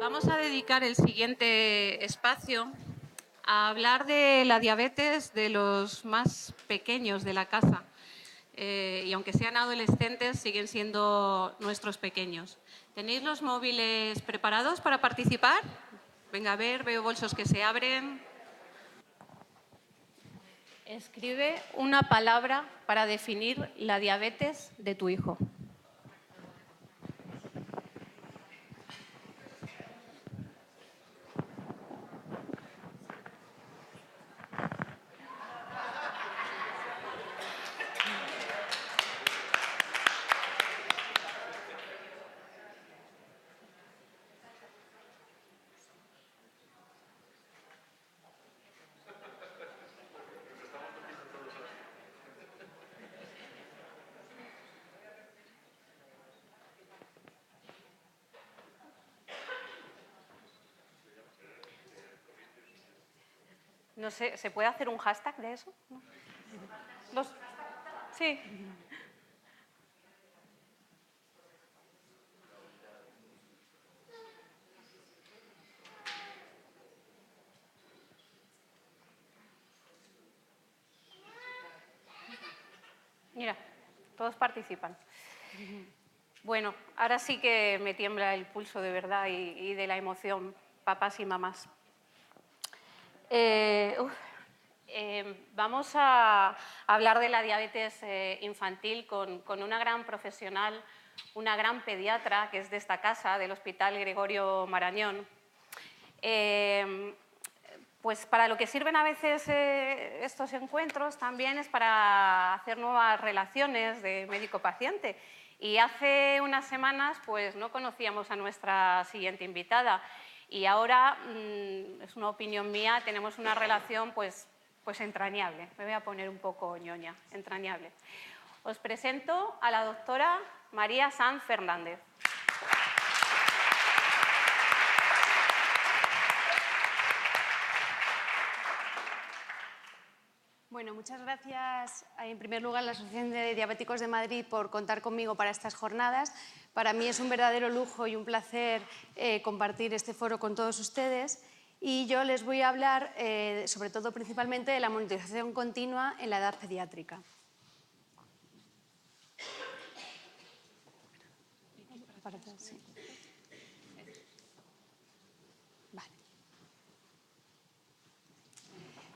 Vamos a dedicar el siguiente espacio a hablar de la diabetes de los más pequeños de la casa. Y aunque sean adolescentes, siguen siendo nuestros pequeños. ¿Tenéis los móviles preparados para participar? Venga, a ver, veo bolsos que se abren. Escribe una palabra para definir la diabetes de tu hijo. No sé, ¿se puede hacer un hashtag de eso? ¿No? Sí. Mira, todos participan. Bueno, ahora sí que me tiembla el pulso de verdad y de la emoción, papás y mamás. Vamos a hablar de la diabetes infantil con una gran profesional, una gran pediatra que es de esta casa, del Hospital Gregorio Marañón. Pues para lo que sirven a veces estos encuentros también es para hacer nuevas relaciones de médico-paciente. Y hace unas semanas pues no conocíamos a nuestra siguiente invitada y ahora, es una opinión mía, tenemos una relación pues entrañable. Me voy a poner un poco ñoña, entrañable. Os presento a la doctora María Sanz Fernández. Bueno, muchas gracias en primer lugar a la Asociación de Diabéticos de Madrid por contar conmigo para estas jornadas. Para mí es un verdadero lujo y un placer compartir este foro con todos ustedes y yo les voy a hablar sobre todo principalmente de la monitorización continua en la edad pediátrica.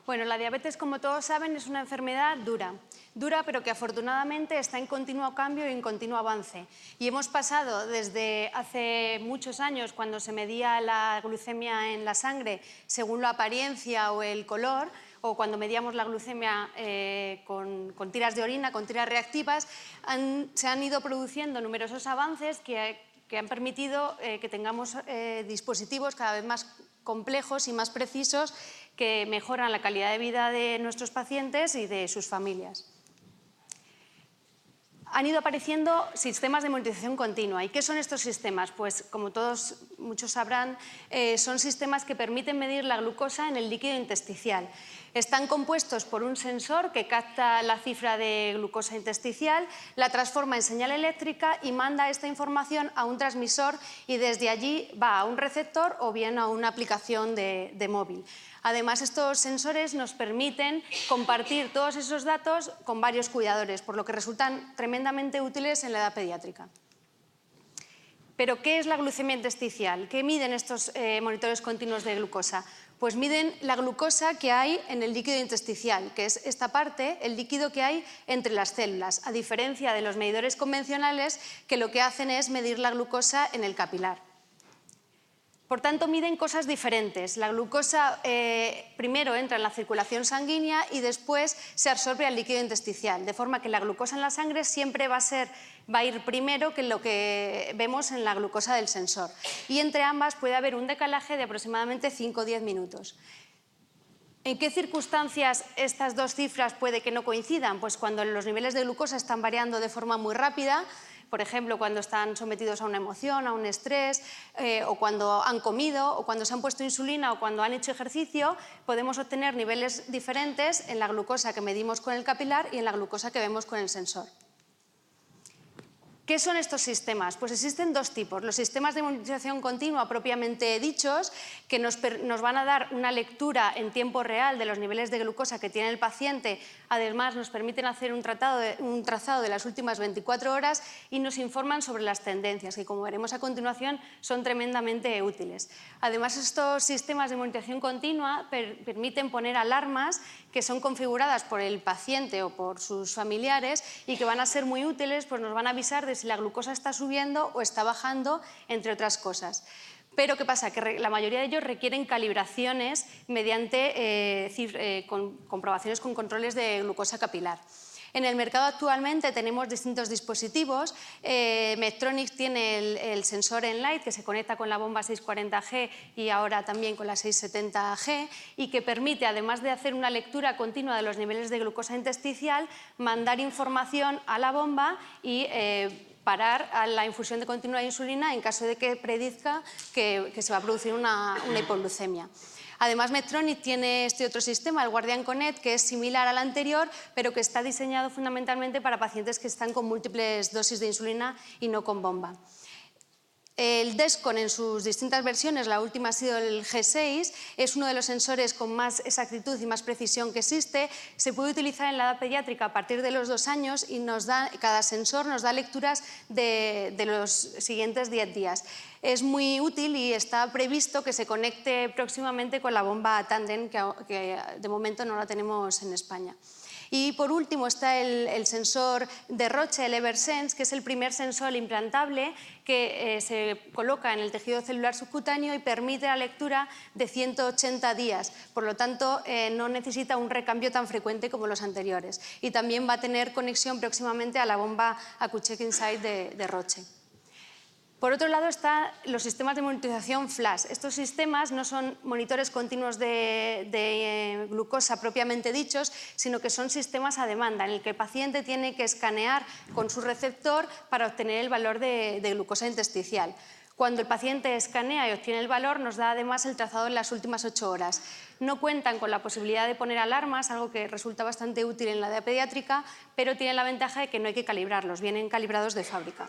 Bueno, la diabetes, como todos saben, es una enfermedad dura, pero que afortunadamente está en continuo cambio y en continuo avance. Y hemos pasado desde hace muchos años, cuando se medía la glucemia en la sangre según la apariencia o el color, o cuando medíamos la glucemia con tiras de orina, con tiras reactivas, se han ido produciendo numerosos avances que han permitido que tengamos dispositivos cada vez más complejos y más precisos que mejoran la calidad de vida de nuestros pacientes y de sus familias. Han ido apareciendo sistemas de monitorización continua. ¿Y qué son estos sistemas? Pues, como muchos sabrán, son sistemas que permiten medir la glucosa en el líquido intersticial. Están compuestos por un sensor que capta la cifra de glucosa intersticial, la transforma en señal eléctrica y manda esta información a un transmisor y desde allí va a un receptor o bien a una aplicación de móvil. Además, estos sensores nos permiten compartir todos esos datos con varios cuidadores, por lo que resultan tremendamente útiles en la edad pediátrica. ¿Pero qué es la glucemia intersticial? ¿Qué miden estos monitores continuos de glucosa? Pues miden la glucosa que hay en el líquido intersticial, que es esta parte, el líquido que hay entre las células, a diferencia de los medidores convencionales que lo que hacen es medir la glucosa en el capilar. Por tanto, miden cosas diferentes. La glucosa primero entra en la circulación sanguínea y después se absorbe al líquido intersticial, de forma que la glucosa en la sangre siempre va a ir primero que lo que vemos en la glucosa del sensor. Y entre ambas puede haber un decalaje de aproximadamente 5 o 10 minutos. ¿En qué circunstancias estas dos cifras puede que no coincidan? Pues cuando los niveles de glucosa están variando de forma muy rápida, por ejemplo, cuando están sometidos a una emoción, a un estrés, o cuando han comido, o cuando se han puesto insulina, o cuando han hecho ejercicio, podemos obtener niveles diferentes en la glucosa que medimos con el capilar y en la glucosa que vemos con el sensor. ¿Qué son estos sistemas? Pues existen dos tipos. Los sistemas de monitorización continua propiamente dichos, que nos van a dar una lectura en tiempo real de los niveles de glucosa que tiene el paciente. Además, nos permiten hacer un trazado de las últimas 24 horas y nos informan sobre las tendencias, que como veremos a continuación son tremendamente útiles. Además, estos sistemas de monitorización continua permiten poner alarmas que son configuradas por el paciente o por sus familiares y que van a ser muy útiles, pues nos van a avisar de si la glucosa está subiendo o está bajando, entre otras cosas. Pero ¿qué pasa? Que la mayoría de ellos requieren calibraciones mediante comprobaciones con controles de glucosa capilar. En el mercado actualmente tenemos distintos dispositivos. Medtronic tiene el sensor Enlight, que se conecta con la bomba 640G y ahora también con la 670G, y que permite, además de hacer una lectura continua de los niveles de glucosa intersticial, mandar información a la bomba y parar a la infusión de continua de insulina en caso de que predizca que se va a producir una hipoglucemia. Además, Medtronic tiene este otro sistema, el Guardian Connect, que es similar al anterior, pero que está diseñado fundamentalmente para pacientes que están con múltiples dosis de insulina y no con bomba. El Dexcom, en sus distintas versiones, la última ha sido el G6, es uno de los sensores con más exactitud y más precisión que existe. Se puede utilizar en la edad pediátrica a partir de los 2 años y cada sensor nos da lecturas de los siguientes 10 días. Es muy útil y está previsto que se conecte próximamente con la bomba Tandem, que de momento no la tenemos en España. Y por último está el sensor de Roche, el Eversense, que es el primer sensor implantable que se coloca en el tejido celular subcutáneo y permite la lectura de 180 días. Por lo tanto, no necesita un recambio tan frecuente como los anteriores. Y también va a tener conexión próximamente a la bomba Accu-Chek Insight de Roche. Por otro lado están los sistemas de monitorización flash. Estos sistemas no son monitores continuos de glucosa propiamente dichos, sino que son sistemas a demanda, en el que el paciente tiene que escanear con su receptor para obtener el valor de glucosa intersticial. Cuando el paciente escanea y obtiene el valor, nos da además el trazado en las últimas 8 horas. No cuentan con la posibilidad de poner alarmas, algo que resulta bastante útil en la edad pediátrica, pero tienen la ventaja de que no hay que calibrarlos, vienen calibrados de fábrica.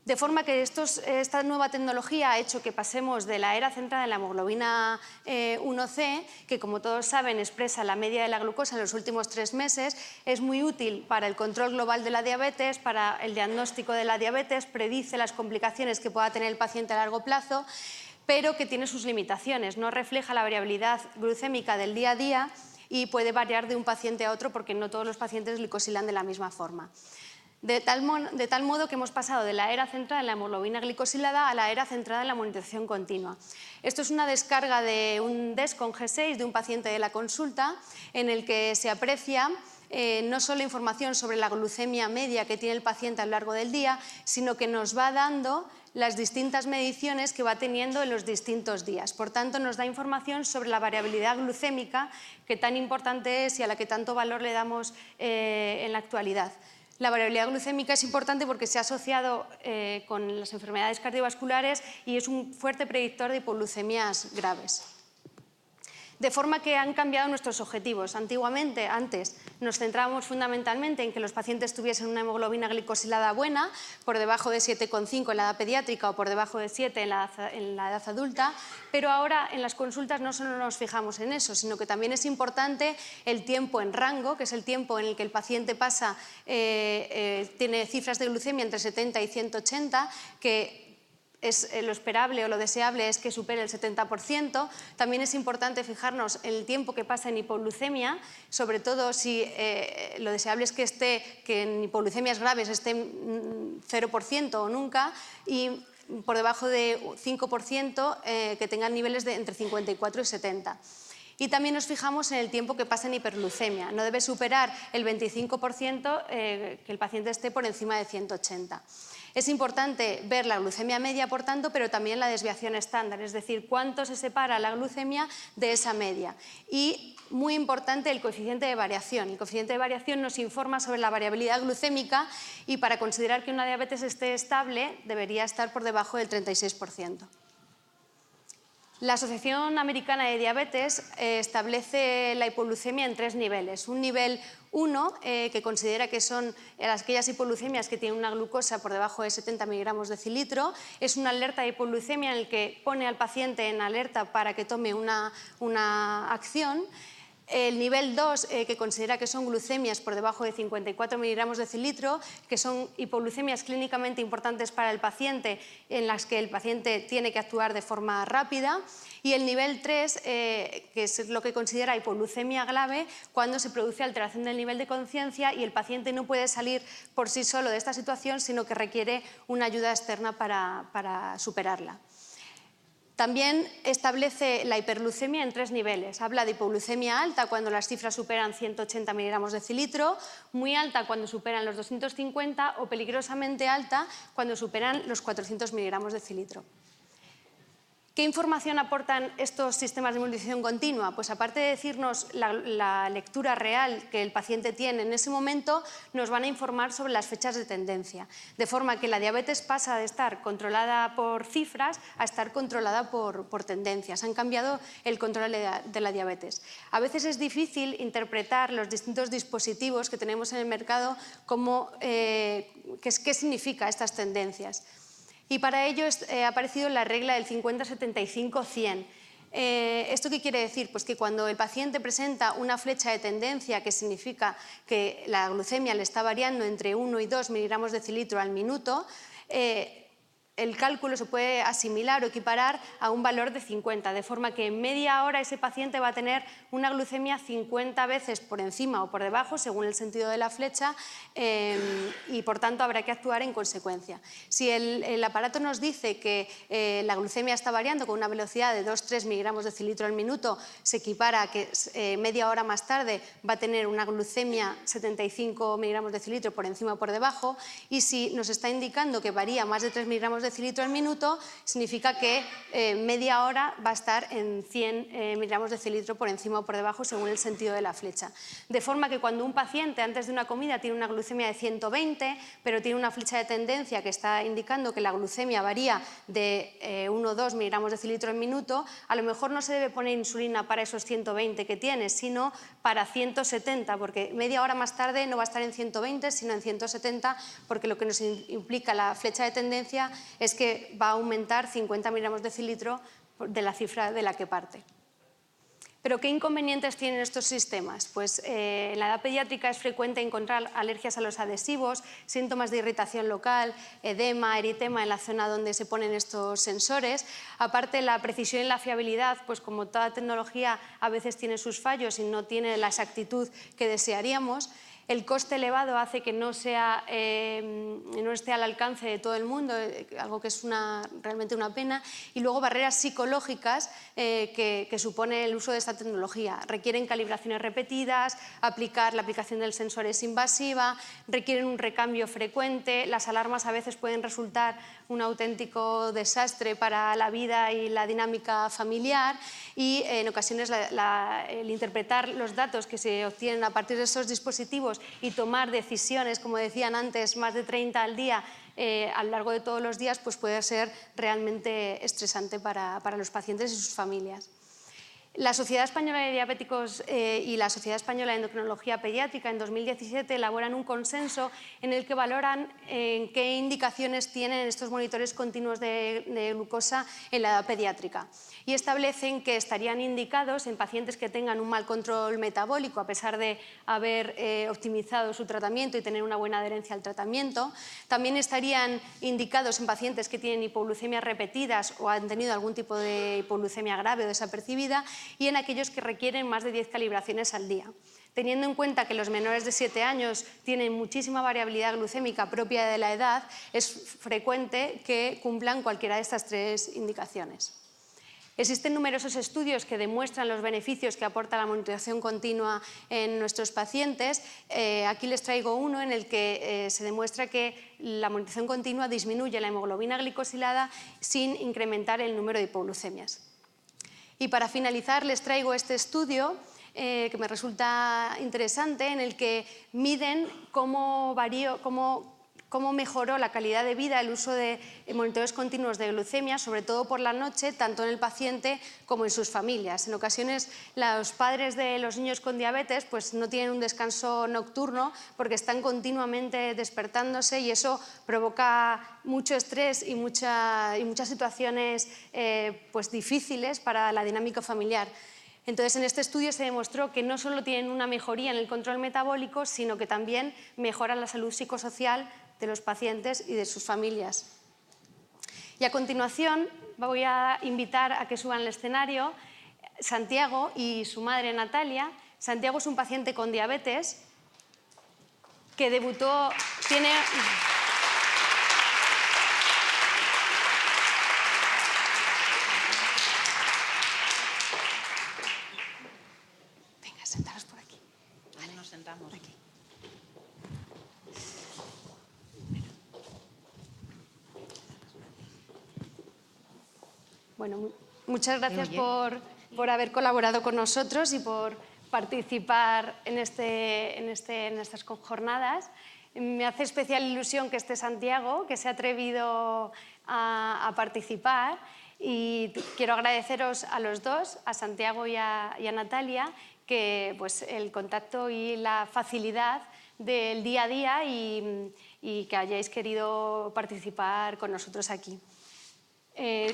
De forma que esta nueva tecnología ha hecho que pasemos de la era centrada en la hemoglobina 1C, que como todos saben expresa la media de la glucosa en los últimos 3 meses, es muy útil para el control global de la diabetes, para el diagnóstico de la diabetes, predice las complicaciones que pueda tener el paciente a largo plazo, pero que tiene sus limitaciones, no refleja la variabilidad glucémica del día a día y puede variar de un paciente a otro porque no todos los pacientes glicosilan de la misma forma. De tal modo que hemos pasado de la era centrada en la hemoglobina glicosilada a la era centrada en la monitorización continua. Esto es una descarga de un Dexcom G6 de un paciente de la consulta en el que se aprecia no solo información sobre la glucemia media que tiene el paciente a lo largo del día, sino que nos va dando las distintas mediciones que va teniendo en los distintos días. Por tanto, nos da información sobre la variabilidad glucémica que tan importante es y a la que tanto valor le damos en la actualidad. La variabilidad glucémica es importante porque se ha asociado con las enfermedades cardiovasculares y es un fuerte predictor de hipoglucemias graves. De forma que han cambiado nuestros objetivos. Antes nos centrábamos fundamentalmente en que los pacientes tuviesen una hemoglobina glicosilada buena, por debajo de 7,5 en la edad pediátrica o por debajo de 7 en la edad adulta, pero ahora en las consultas no solo nos fijamos en eso, sino que también es importante el tiempo en rango, que es el tiempo en el que el paciente pasa, tiene cifras de glucemia entre 70 y 180, que lo esperable o lo deseable es que supere el 70%. También es importante fijarnos en el tiempo que pasa en hipoglucemia, sobre todo si lo deseable es que en hipoglucemias graves esté 0% o nunca, y por debajo de 5% que tengan niveles de entre 54 y 70. Y también nos fijamos en el tiempo que pasa en hiperglucemia. No debe superar el 25% que el paciente esté por encima de 180. Es importante ver la glucemia media, por tanto, pero también la desviación estándar, es decir, cuánto se separa la glucemia de esa media. Y muy importante el coeficiente de variación. El coeficiente de variación nos informa sobre la variabilidad glucémica y para considerar que una diabetes esté estable debería estar por debajo del 36%. La Asociación Americana de Diabetes establece la hipoglucemia en 3 niveles. Un nivel 1, que considera que son aquellas hipoglucemias que tienen una glucosa por debajo de 70 miligramos de decilitro. Es una alerta de hipoglucemia en el que pone al paciente en alerta para que tome una acción. El nivel 2, que considera que son glucemias por debajo de 54 miligramos de decilitro, que son hipoglucemias clínicamente importantes para el paciente, en las que el paciente tiene que actuar de forma rápida. Y el nivel 3, que es lo que considera hipoglucemia grave, cuando se produce alteración del nivel de conciencia y el paciente no puede salir por sí solo de esta situación, sino que requiere una ayuda externa para superarla. También establece la hiperglucemia en 3 niveles. Habla de hipoglucemia alta cuando las cifras superan 180 miligramos de decilitro, muy alta cuando superan los 250 o peligrosamente alta cuando superan los 400 miligramos de decilitro. ¿Qué información aportan estos sistemas de monitorización continua? Pues aparte de decirnos la lectura real que el paciente tiene en ese momento, nos van a informar sobre las fechas de tendencia, de forma que la diabetes pasa de estar controlada por cifras a estar controlada por tendencias. Han cambiado el control de la diabetes. A veces es difícil interpretar los distintos dispositivos que tenemos en el mercado qué significa estas tendencias. Y para ello ha aparecido la regla del 50-75-100. ¿Esto qué quiere decir? Pues que cuando el paciente presenta una flecha de tendencia, que significa que la glucemia le está variando entre 1 y 2 miligramos de decilitro al minuto, el cálculo se puede asimilar o equiparar a un valor de 50, de forma que en media hora ese paciente va a tener una glucemia 50 veces por encima o por debajo, según el sentido de la flecha, y por tanto habrá que actuar en consecuencia. Si el aparato nos dice que la glucemia está variando con una velocidad de 2-3 miligramos de decilitro al minuto, se equipara a que media hora más tarde va a tener una glucemia 75 miligramos de decilitro por encima o por debajo, y si nos está indicando que varía más de 3 miligramos de decilitro al minuto, significa que media hora va a estar en 100 miligramos de decilitro por encima o por debajo, según el sentido de la flecha. De forma que cuando un paciente antes de una comida tiene una glucemia de 120, pero tiene una flecha de tendencia que está indicando que la glucemia varía de 1 o 2 miligramos de decilitro al minuto, a lo mejor no se debe poner insulina para esos 120 que tiene, sino para 170, porque media hora más tarde no va a estar en 120, sino en 170, porque lo que nos implica la flecha de tendencia es que va a aumentar 50 miligramos de decilitro de la cifra de la que parte. ¿Pero qué inconvenientes tienen estos sistemas? Pues en la edad pediátrica es frecuente encontrar alergias a los adhesivos, síntomas de irritación local, edema, eritema en la zona donde se ponen estos sensores. Aparte, la precisión y la fiabilidad, pues como toda tecnología, a veces tiene sus fallos y no tiene la exactitud que desearíamos. El coste elevado hace que no esté al alcance de todo el mundo, algo que es realmente una pena. Y luego barreras psicológicas que supone el uso de esta tecnología. Requieren calibraciones repetidas, la aplicación del sensor es invasiva, requieren un recambio frecuente, las alarmas a veces pueden resultar un auténtico desastre para la vida y la dinámica familiar, y en ocasiones el interpretar los datos que se obtienen a partir de esos dispositivos y tomar decisiones, como decían antes, más de 30 al día, a lo largo de todos los días, pues puede ser realmente estresante para los pacientes y sus familias. La Sociedad Española de Diabéticos y la Sociedad Española de Endocrinología Pediátrica en 2017 elaboran un consenso en el que valoran qué indicaciones tienen estos monitores continuos de glucosa en la edad pediátrica, y establecen que estarían indicados en pacientes que tengan un mal control metabólico a pesar de haber optimizado su tratamiento y tener una buena adherencia al tratamiento. También estarían indicados en pacientes que tienen hipoglucemias repetidas o han tenido algún tipo de hipoglucemia grave o desapercibida, y en aquellos que requieren más de 10 calibraciones al día. Teniendo en cuenta que los menores de 7 años tienen muchísima variabilidad glucémica propia de la edad, es frecuente que cumplan cualquiera de estas 3 indicaciones. Existen numerosos estudios que demuestran los beneficios que aporta la monitorización continua en nuestros pacientes. Aquí les traigo uno en el que se demuestra que la monitorización continua disminuye la hemoglobina glicosilada sin incrementar el número de hipoglucemias. Y para finalizar les traigo este estudio que me resulta interesante, en el que miden cómo cómo mejoró la calidad de vida el uso de monitores continuos de glucemia, sobre todo por la noche, tanto en el paciente como en sus familias. En ocasiones, los padres de los niños con diabetes pues, no tienen un descanso nocturno porque están continuamente despertándose y eso provoca mucho estrés y muchas situaciones pues, difíciles para la dinámica familiar. Entonces, en este estudio se demostró que no solo tienen una mejoría en el control metabólico, sino que también mejoran la salud psicosocial de los pacientes y de sus familias. Y a continuación voy a invitar a que suban al escenario Santiago y su madre Natalia. Santiago es un paciente con diabetes que debutó, Venga, sentaros por aquí. Vale, nos sentamos. Aquí. Bueno, muchas gracias por haber colaborado con nosotros y por participar en estas jornadas. Me hace especial ilusión que esté Santiago, que se ha atrevido a participar, y quiero agradeceros a los dos, a Santiago y a Natalia, que pues, el contacto y la facilidad del día a día y que hayáis querido participar con nosotros aquí.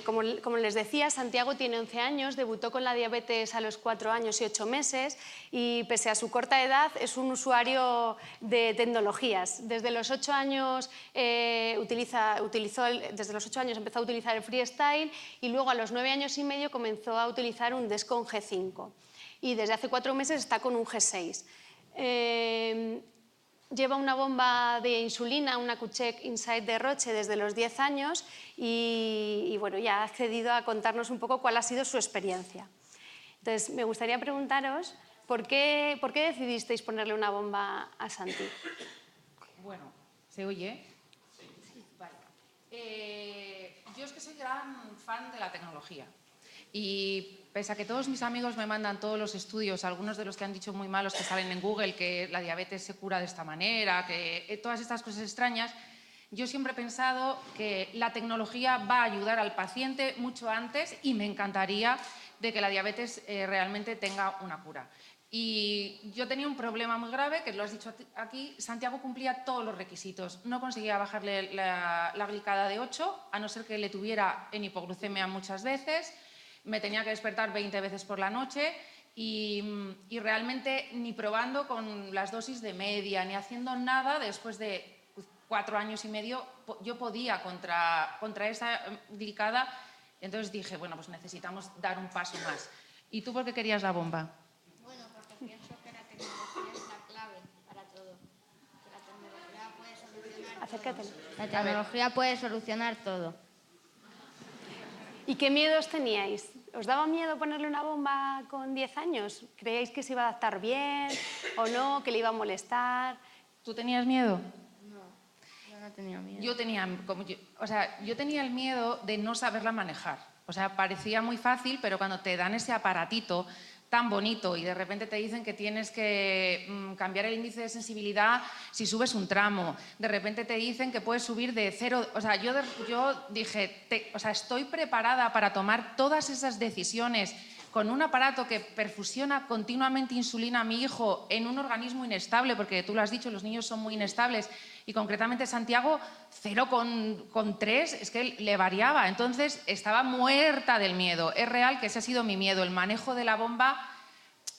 Como les decía, Santiago tiene 11 años, debutó con la diabetes a los 4 años y 8 meses y pese a su corta edad es un usuario de tecnologías. Desde los 8 años, desde los 8 años empezó a utilizar el Freestyle y luego a los 9 años y medio comenzó a utilizar un Dexcom G5 y desde hace 4 meses está con un G6. Lleva una bomba de insulina, una QCheck Insight de Roche desde los 10 años y bueno, ya ha accedido a contarnos un poco cuál ha sido su experiencia. Entonces, me gustaría preguntaros, ¿por qué decidisteis ponerle una bomba a Santi? Bueno, ¿se oye? Sí. Vale. Yo es que soy gran fan de la tecnología. Y pese a que todos mis amigos me mandan todos los estudios, algunos de los que han dicho muy malos que salen en Google, que la diabetes se cura de esta manera, que todas estas cosas extrañas, yo siempre he pensado que la tecnología va a ayudar al paciente mucho antes y me encantaría de que la diabetes realmente tenga una cura. Y yo tenía un problema muy grave, que lo has dicho aquí, Santiago cumplía todos los requisitos. No conseguía bajarle la glicada de 8, a no ser que le tuviera en hipoglucemia muchas veces. Me tenía que despertar 20 veces por la noche y realmente ni probando con las dosis de media, ni haciendo nada, después de 4 años y medio, yo podía contra esa glicada. Entonces dije, bueno, pues necesitamos dar un paso más. ¿Y tú por qué querías la bomba? Bueno, porque pienso que la tecnología es la clave para todo. Que la tecnología puede solucionar Acércate. todo. La tecnología puede solucionar todo. ¿Y qué miedos teníais? ¿Os daba miedo ponerle una bomba con 10 años? ¿Creíais que se iba a adaptar bien o no, que le iba a molestar? ¿Tú tenías miedo? No, yo no tenía miedo. Yo tenía el miedo de no saberla manejar. O sea, parecía muy fácil, pero cuando te dan ese aparatito tan bonito y de repente te dicen que tienes que cambiar el índice de sensibilidad si subes un tramo, de repente te dicen que puedes subir de 0, o sea, yo dije, estoy preparada para tomar todas esas decisiones con un aparato que perfusiona continuamente insulina a mi hijo en un organismo inestable, porque tú lo has dicho, los niños son muy inestables y concretamente Santiago 0,3 es que le variaba, entonces estaba muerta del miedo. Es real que ese ha sido mi miedo, el manejo de la bomba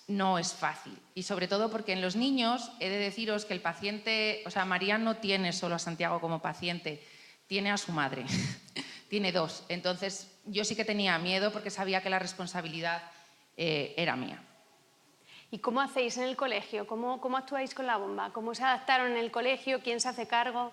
no es fácil y sobre todo porque en los niños he de deciros que el paciente, o sea, María no tiene solo a Santiago como paciente, tiene a su madre, tiene 2, entonces yo sí que tenía miedo porque sabía que la responsabilidad era mía. ¿Y cómo hacéis en el colegio? ¿Cómo actuáis con la bomba? ¿Cómo se adaptaron en el colegio? ¿Quién se hace cargo?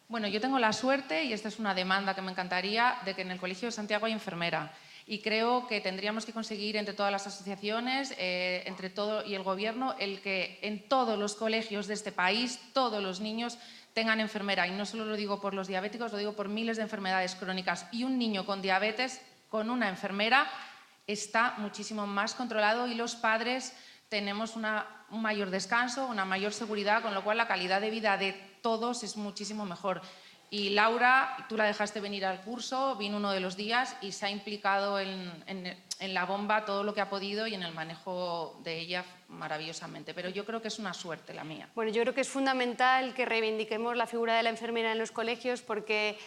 Bueno, yo tengo la suerte, y esta es una demanda que me encantaría, de que en el Colegio de Santiago hay enfermera. Y creo que tendríamos que conseguir entre todas las asociaciones, entre todo y el gobierno, el que en todos los colegios de este país, todos los niños tengan enfermera. Y no solo lo digo por los diabéticos, lo digo por miles de enfermedades crónicas. Y un niño con diabetes, con una enfermera, está muchísimo más controlado y los padres tenemos un mayor descanso, una mayor seguridad, con lo cual la calidad de vida de todos es muchísimo mejor. Y Laura, tú la dejaste venir al curso, vino uno de los días y se ha implicado en la bomba todo lo que ha podido y en el manejo de ella maravillosamente. Pero yo creo que es una suerte la mía. Bueno, yo creo que es fundamental que reivindiquemos la figura de la enfermera en los colegios porque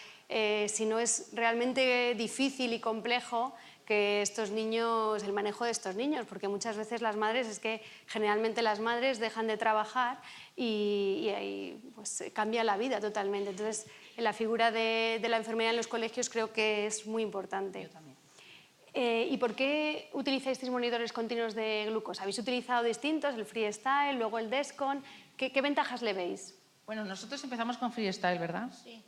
si no es realmente difícil y complejo que estos niños, el manejo de estos niños, porque muchas veces las madres, es que generalmente las madres dejan de trabajar y ahí pues, cambia la vida totalmente. Entonces, la figura de la enfermera en los colegios creo que es muy importante. Yo también. ¿Y por qué utilizáis monitores continuos de glucosa? ¿Habéis utilizado distintos, el Freestyle, luego el Descon? ¿Qué ventajas le veis? Bueno, nosotros empezamos con Freestyle, ¿verdad? Sí.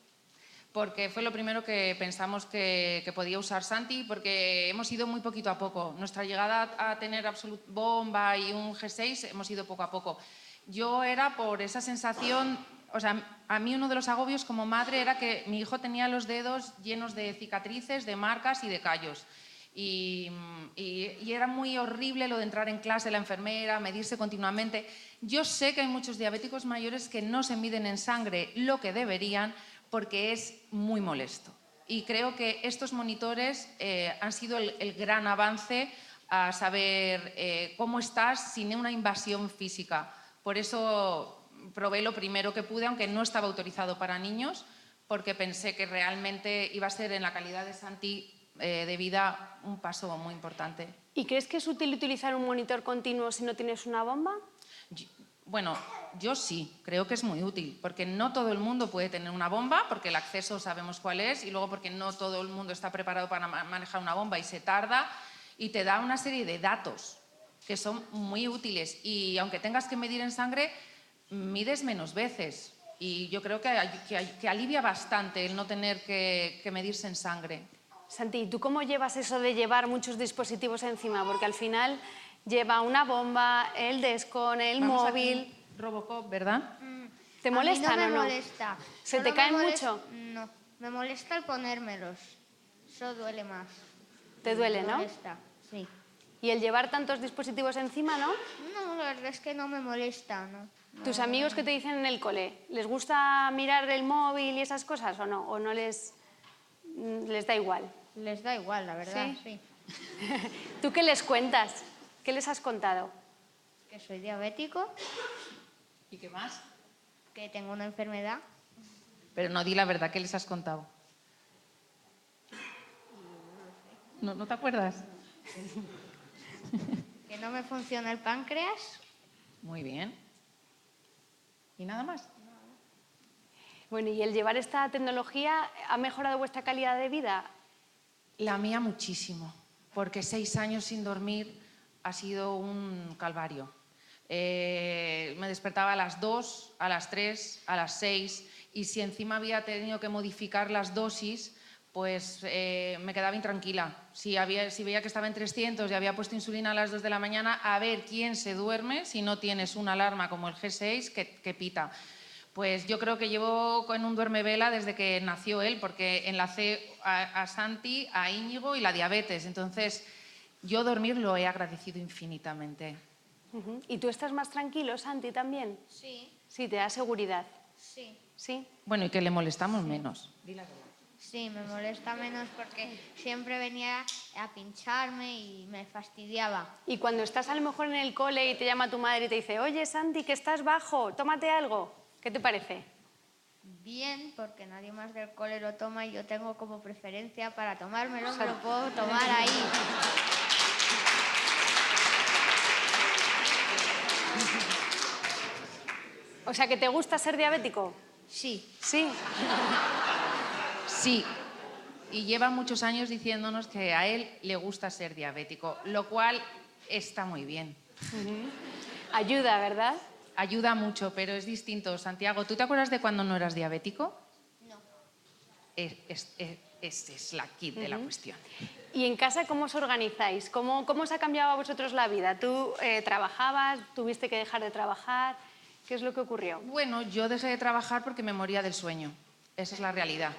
Porque fue lo primero que pensamos que podía usar Santi, porque hemos ido muy poquito a poco. Nuestra llegada a tener Absolut Bomba y un G6 hemos ido poco a poco. Yo era por esa sensación, o sea, a mí uno de los agobios como madre era que mi hijo tenía los dedos llenos de cicatrices, de marcas y de callos. Y era muy horrible lo de entrar en clase, la enfermera, medirse continuamente. Yo sé que hay muchos diabéticos mayores que no se miden en sangre lo que deberían, porque es muy molesto. Y creo que estos monitores han sido el gran avance a saber cómo estás sin una invasión física. Por eso probé lo primero que pude, aunque no estaba autorizado para niños, porque pensé que realmente iba a ser en la calidad de Santi de vida un paso muy importante. ¿Y crees que es útil utilizar un monitor continuo si no tienes una bomba? Bueno, yo sí, creo que es muy útil, porque no todo el mundo puede tener una bomba, porque el acceso sabemos cuál es, y luego porque no todo el mundo está preparado para manejar una bomba y se tarda, y te da una serie de datos que son muy útiles. Y aunque tengas que medir en sangre, mides menos veces. Y yo creo que alivia bastante el no tener que medirse en sangre. Santi, ¿tú cómo llevas eso de llevar muchos dispositivos encima? Porque al final lleva una bomba, el Descon, el Vamos móvil. aquí, Robocop, ¿verdad? ¿Te molestan a mí no o no? me molesta. ¿Se Solo te me caen molesta- mucho? No, me molesta el ponérmelos. Eso duele más. Te duele, Me ¿no? molesta, sí. Y el llevar tantos dispositivos encima, ¿no? No, la verdad es que no me molesta, ¿no? ¿Tus amigos que te dicen en el cole, les gusta mirar el móvil y esas cosas o no? ¿O no les da igual? Les da igual, la verdad, ¿Sí? sí. ¿Tú qué les cuentas? ¿Qué les has contado? Que soy diabético, ¿Y qué más? que tengo una enfermedad. Pero no di la verdad, ¿qué les has contado? ¿No te acuerdas? Que no me funciona el páncreas. Muy bien. ¿Y nada más? Bueno, ¿y el llevar esta tecnología ha mejorado vuestra calidad de vida? La mía muchísimo, porque 6 años sin dormir ha sido un calvario. Me despertaba a las 2, a las 3, a las 6 y si encima había tenido que modificar las dosis, pues me quedaba intranquila. Si veía que estaba en 300 y había puesto insulina a las 2 de la mañana, a ver quién se duerme si no tienes una alarma como el G6 que pita. Pues yo creo que llevo con un duermevela desde que nació él, porque enlacé a Santi, a Íñigo y la diabetes. Entonces, yo dormir lo he agradecido infinitamente. Ujú. ¿Y tú estás más tranquilo, Santi, también? Sí, Sí, te da seguridad. sí. ¿Sí? Bueno, y que le molestamos menos. Sí, me molesta menos porque siempre venía a pincharme y me fastidiaba. Y cuando estás a lo mejor en el cole y te llama tu madre y te dice, oye, Santi, que estás bajo, tómate algo. ¿Qué te parece? Bien, porque nadie más del cole lo toma y yo tengo como preferencia para tomármelo, me lo puedo tomar ahí. O sea, ¿que te gusta ser diabético? Sí, Sí. Sí, y lleva muchos años diciéndonos que a él le gusta ser diabético, lo cual está muy bien. Ayuda, ¿verdad? Ayuda mucho, pero es distinto. Santiago, ¿tú te acuerdas de cuando no eras diabético? no. Ese es la kit de la cuestión. ¿Y en casa cómo os organizáis? ¿Cómo os ha cambiado a vosotros la vida? ¿Tú trabajabas? ¿Tuviste que dejar de trabajar? ¿Qué es lo que ocurrió? Bueno, yo dejé de trabajar porque me moría del sueño. Esa es la realidad.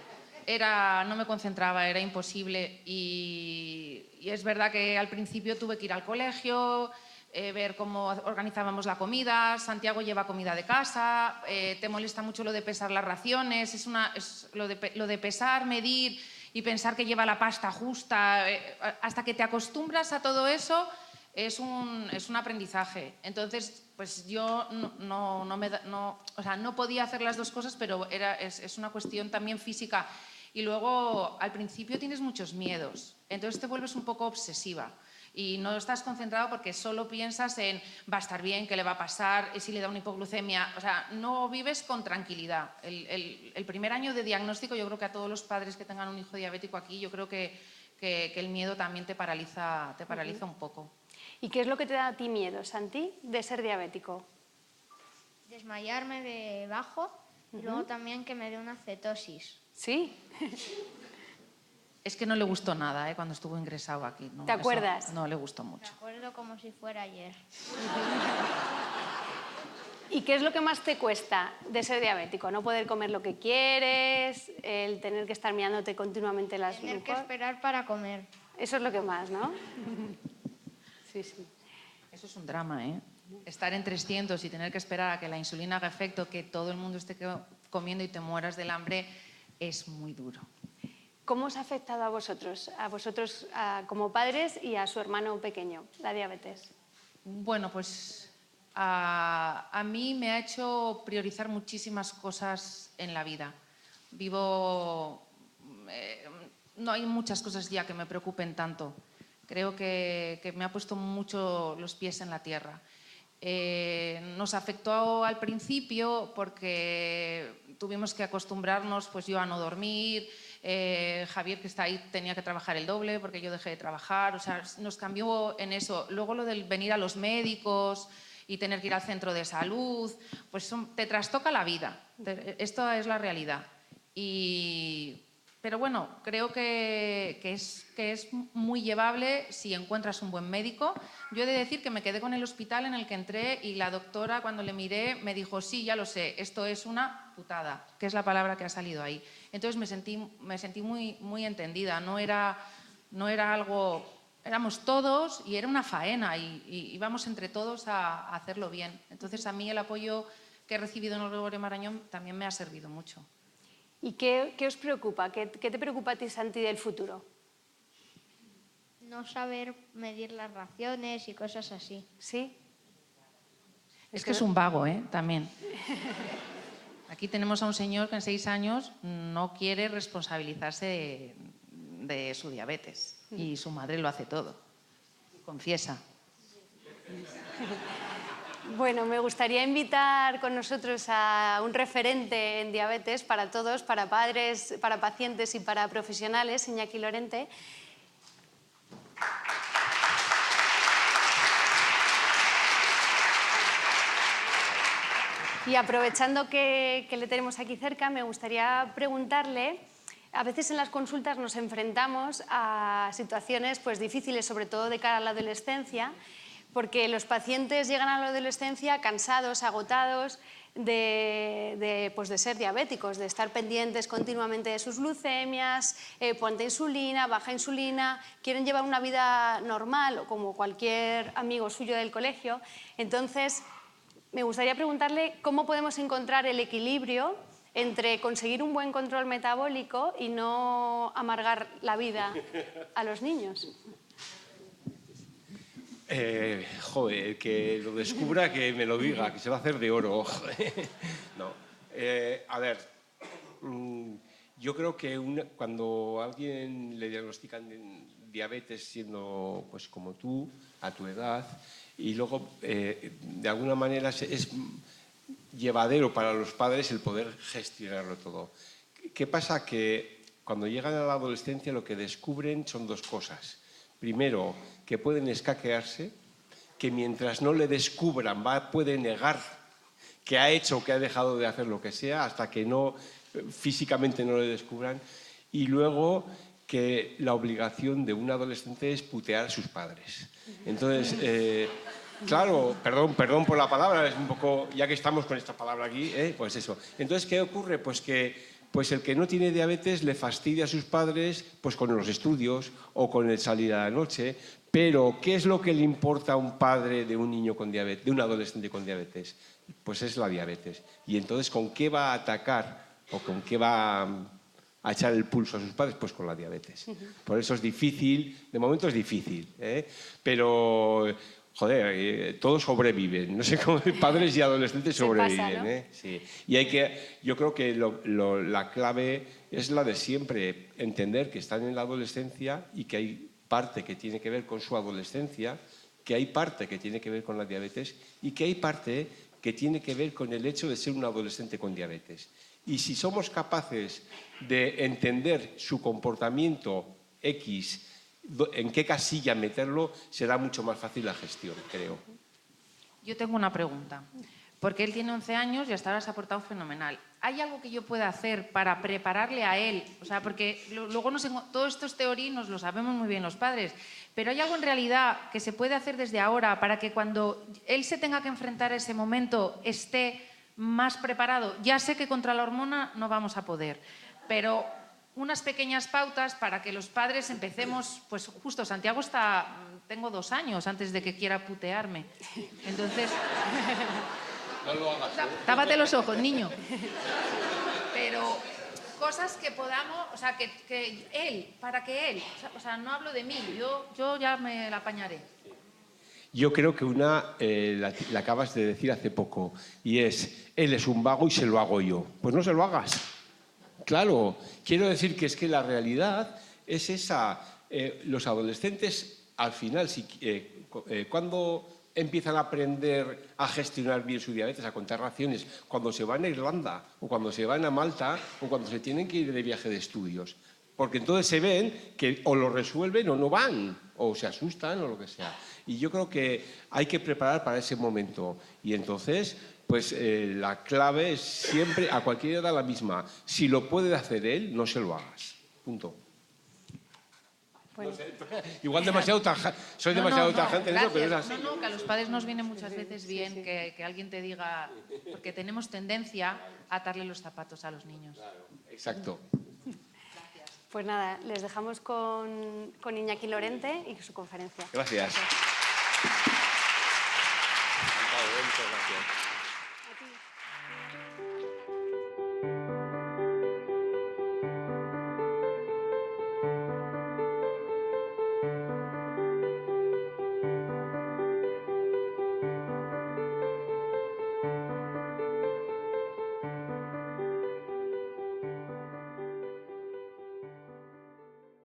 No me concentraba, era imposible y es verdad que al principio tuve que ir al colegio, ver cómo organizábamos la comida. Santiago lleva comida de casa, te molesta mucho lo de pesar las raciones, lo de pesar, medir y pensar que lleva la pasta justa. Hasta que te acostumbras a todo eso es un aprendizaje. Entonces, pues yo no podía hacer las dos cosas, pero es una cuestión también física. Y luego, al principio tienes muchos miedos, entonces te vuelves un poco obsesiva y no estás concentrado porque solo piensas en va a estar bien, qué le va a pasar, si le da una hipoglucemia. O sea, no vives con tranquilidad. El primer año de diagnóstico, yo creo que a todos los padres que tengan un hijo diabético aquí, yo creo que el miedo también te paraliza un poco. ¿Y qué es lo que te da a ti miedo, Santi, de ser diabético? Desmayarme de bajo y luego también que me dé una cetosis. ¿Sí? Es que no le gustó nada cuando estuvo ingresado aquí. ¿No? ¿Te acuerdas? Eso no le gustó mucho. Me acuerdo como si fuera ayer. ¿Y qué es lo que más te cuesta de ser diabético? ¿No poder comer lo que quieres? ¿El tener que estar mirándote continuamente las Tener que glucosas? esperar para comer. Eso es lo que más, ¿no? Sí, sí. Eso es un drama, ¿eh? Estar en 300 y tener que esperar a que la insulina haga efecto, que todo el mundo esté comiendo y te mueras del hambre, es muy duro. ¿Cómo os ha afectado a vosotros como padres y a su hermano pequeño, la diabetes? Bueno, pues a mí me ha hecho priorizar muchísimas cosas en la vida. No hay muchas cosas ya que me preocupen tanto. Creo que me ha puesto mucho los pies en la tierra. Nos afectó al principio porque tuvimos que acostumbrarnos, pues yo a no dormir, Javier, que está ahí, tenía que trabajar el doble porque yo dejé de trabajar, o sea, nos cambió en eso. Luego lo del venir a los médicos y tener que ir al centro de salud, pues te trastoca la vida, esto es la realidad. Pero bueno, creo que es muy llevable si encuentras un buen médico. Yo he de decir que me quedé con el hospital en el que entré y la doctora, cuando le miré, me dijo, sí, ya lo sé, esto es una putada, que es la palabra que ha salido ahí. Entonces me sentí muy, muy entendida, no era algo, éramos todos y era una faena y íbamos entre todos a hacerlo bien. Entonces a mí el apoyo que he recibido en el Gregorio Marañón también me ha servido mucho. ¿Y qué os preocupa? ¿Qué te preocupa a ti, Santi, del futuro? No saber medir las raciones y cosas así. ¿Sí? Es que es un vago, también. Aquí tenemos a un señor que en 6 años no quiere responsabilizarse de su diabetes y su madre lo hace todo. Confiesa. Bueno, me gustaría invitar con nosotros a un referente en diabetes para todos, para padres, para pacientes y para profesionales, Iñaki Lorente. Y aprovechando que le tenemos aquí cerca, me gustaría preguntarle, a veces en las consultas nos enfrentamos a situaciones pues, difíciles, sobre todo de cara a la adolescencia, porque los pacientes llegan a la adolescencia cansados, agotados de ser diabéticos, de estar pendientes continuamente de sus glucemias, ponte insulina, baja insulina, quieren llevar una vida normal, como cualquier amigo suyo del colegio. Entonces, me gustaría preguntarle cómo podemos encontrar el equilibrio entre conseguir un buen control metabólico y no amargar la vida a los niños. Joder, que lo descubra, que me lo diga, que se va a hacer de oro. No. A ver, yo creo que cuando a alguien le diagnostican diabetes siendo pues como tú, a tu edad, y luego de alguna manera es llevadero para los padres el poder gestionarlo todo. ¿Qué pasa? Que cuando llegan a la adolescencia lo que descubren son 2 cosas. Primero, que pueden escaquearse, que mientras no le descubran puede negar que ha hecho o que ha dejado de hacer lo que sea hasta que físicamente no le descubran. Y luego que la obligación de un adolescente es putear a sus padres. Entonces, claro, perdón por la palabra, es un poco, ya que estamos con esta palabra aquí, pues eso. Entonces, ¿qué ocurre? Pues que el que no tiene diabetes le fastidia a sus padres pues con los estudios o con el salir a la noche, Pero, ¿qué es lo que le importa a un padre de un niño con diabetes, de un adolescente con diabetes? Pues es la diabetes. Y entonces, ¿con qué va a atacar o con qué va a echar el pulso a sus padres? Pues con la diabetes. Por eso es difícil, de momento es difícil, ¿eh? Pero, joder, todos sobreviven. No sé cómo padres y adolescentes sobreviven. pasa, ¿no? ¿eh? Sí. Y yo creo que la clave es la de siempre, entender que están en la adolescencia y que hay parte que tiene que ver con su adolescencia, que hay parte que tiene que ver con la diabetes y que hay parte que tiene que ver con el hecho de ser un adolescente con diabetes. Y si somos capaces de entender su comportamiento X, en qué casilla meterlo, será mucho más fácil la gestión, creo. Yo tengo una pregunta, porque él tiene 11 años y hasta ahora se ha portado fenomenal. ¿Hay algo que yo pueda hacer para prepararle a él? O sea, porque luego todo esto es teoría, nos lo sabemos muy bien los padres, pero ¿hay algo en realidad que se puede hacer desde ahora para que cuando él se tenga que enfrentar a ese momento esté más preparado? Ya sé que contra la hormona no vamos a poder, pero unas pequeñas pautas para que los padres empecemos, pues justo Santiago tengo 2 años antes de que quiera putearme. Entonces, No lo hagas. tápate los ojos, niño. Pero cosas que podamos, o sea, que él, o sea, no hablo de mí, yo ya me la apañaré. Yo creo que una la acabas de decir hace poco, y es, él es un vago y se lo hago yo. Pues no se lo hagas. Claro, quiero decir que es que la realidad es esa. Los adolescentes, al final, cuando empiezan a aprender a gestionar bien su diabetes, a contar raciones, cuando se van a Irlanda, o cuando se van a Malta, o cuando se tienen que ir de viaje de estudios. Porque entonces se ven que o lo resuelven o no van, o se asustan o lo que sea. Y yo creo que hay que preparar para ese momento. Y entonces, pues la clave es siempre, a cualquier edad la misma. Si lo puede hacer él, no se lo hagas. Punto. Bueno. No sé, igual demasiado soy demasiado tajante en eso, pero es así. No, que a los padres nos viene muchas veces bien que alguien te diga, porque tenemos tendencia a atarle los zapatos a los niños. Claro, exacto. Pues nada, les dejamos con Iñaki Lorente y su conferencia. Gracias. Muchas gracias.